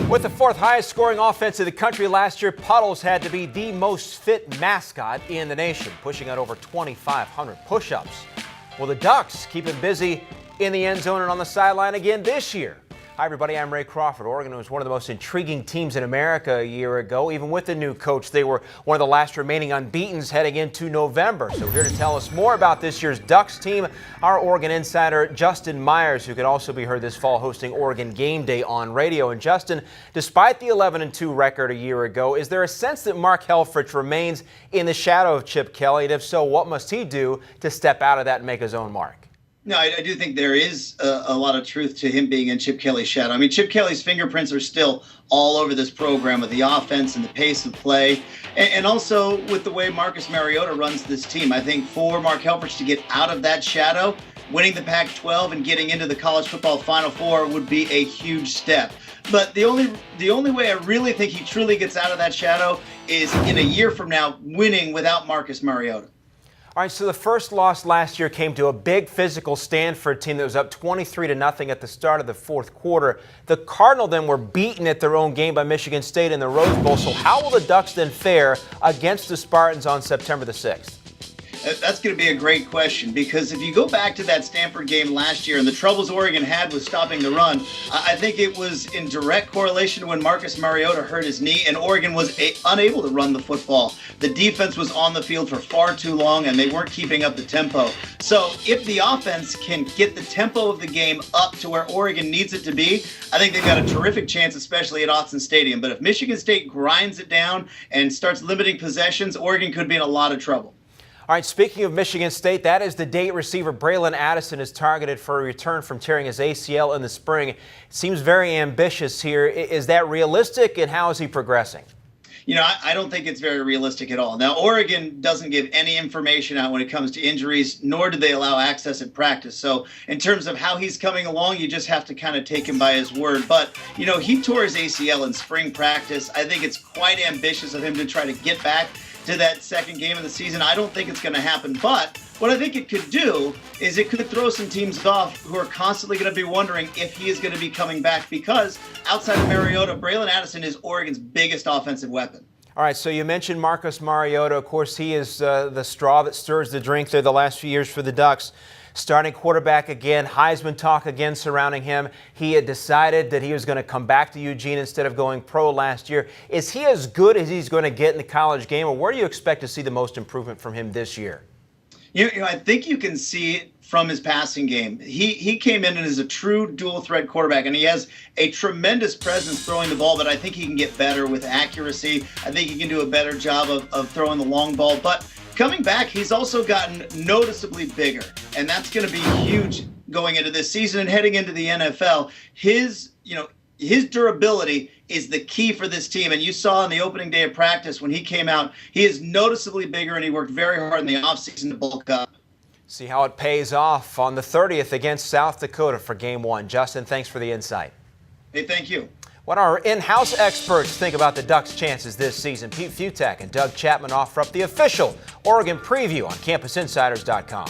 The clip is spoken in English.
With the fourth highest scoring offense in the country last year, Puddles had to be the most fit mascot in the nation, pushing out over 2,500 push-ups. Well, the Ducks keep him busy in the end zone and on the sideline again this year. Hi, everybody. I'm Ray Crawford. Oregon was one of the most intriguing teams in America a year ago. Even with the new coach, they were one of the last remaining unbeatens heading into November. So here to tell us more about this year's Ducks team, our Oregon insider, Justin Myers, who can also be heard this fall hosting Oregon Game Day on radio. And Justin, despite the 11-2 record a year ago, is there a sense that Mark Helfrich remains in the shadow of Chip Kelly? And if so, what must he do to step out of that and make his own mark? No, I do think there is a lot of truth to him being in Chip Kelly's shadow. I mean, Chip Kelly's fingerprints are still all over this program with the offense and the pace of play, and also with the way Marcus Mariota runs this team. I think for Mark Helfrich to get out of that shadow, winning the Pac-12 and getting into the college football Final Four would be a huge step. But the only way I really think he truly gets out of that shadow is in a year from now, winning without Marcus Mariota. All right, so the first loss last year came to a big physical stand for a team that was up 23-0 at the start of the fourth quarter. The Cardinals then were beaten at their own game by Michigan State in the Rose Bowl. So how will the Ducks then fare against the Spartans on September the 6th? That's going to be a great question, because if you go back to that Stanford game last year and the troubles Oregon had with stopping the run, I think it was in direct correlation to when Marcus Mariota hurt his knee and Oregon was unable to run the football. The defense was on the field for far too long and they weren't keeping up the tempo. So if the offense can get the tempo of the game up to where Oregon needs it to be, I think they've got a terrific chance, especially at Autzen Stadium. But if Michigan State grinds it down and starts limiting possessions, Oregon could be in a lot of trouble. All right, speaking of Michigan State, that is the date receiver Braylon Addison is targeted for a return from tearing his ACL in the spring. It seems very ambitious here. Is that realistic, and how is he progressing? You know, I don't think it's very realistic at all. Now, Oregon doesn't give any information out when it comes to injuries, nor do they allow access at practice. So in terms of how he's coming along, you just have to kind of take him by his word. But, you know, he tore his ACL in spring practice. I think it's quite ambitious of him to try to get back to that second game of the season. I don't think it's going to happen, but what I think it could do is it could throw some teams off who are constantly going to be wondering if he is going to be coming back, because outside of Mariota, Braylon Addison is Oregon's biggest offensive weapon. All right, so you mentioned Marcus Mariota. Of course, he is the straw that stirs the drink there the last few years for the Ducks. Starting quarterback again, Heisman talk again surrounding him. He had decided that he was going to come back to Eugene instead of going pro last year. Is he as good as he's going to get in the college game, or where do you expect to see the most improvement from him this year? You know, I think you can see it from his passing game. He came in as a true dual threat quarterback, and he has a tremendous presence throwing the ball, but I think he can get better with accuracy. I think he can do a better job of throwing the long ball. But coming back, he's also gotten noticeably bigger, and that's going to be huge going into this season and heading into the NFL. His durability is the key for this team, and you saw on the opening day of practice when he came out, he is noticeably bigger, and he worked very hard in the offseason to bulk up. See how it pays off on the 30th against South Dakota for Game 1. Justin, thanks for the insight. Hey, thank you. What our in-house experts think about the Ducks' chances this season. Pete Futak and Doug Chapman offer up the official Oregon preview on CampusInsiders.com.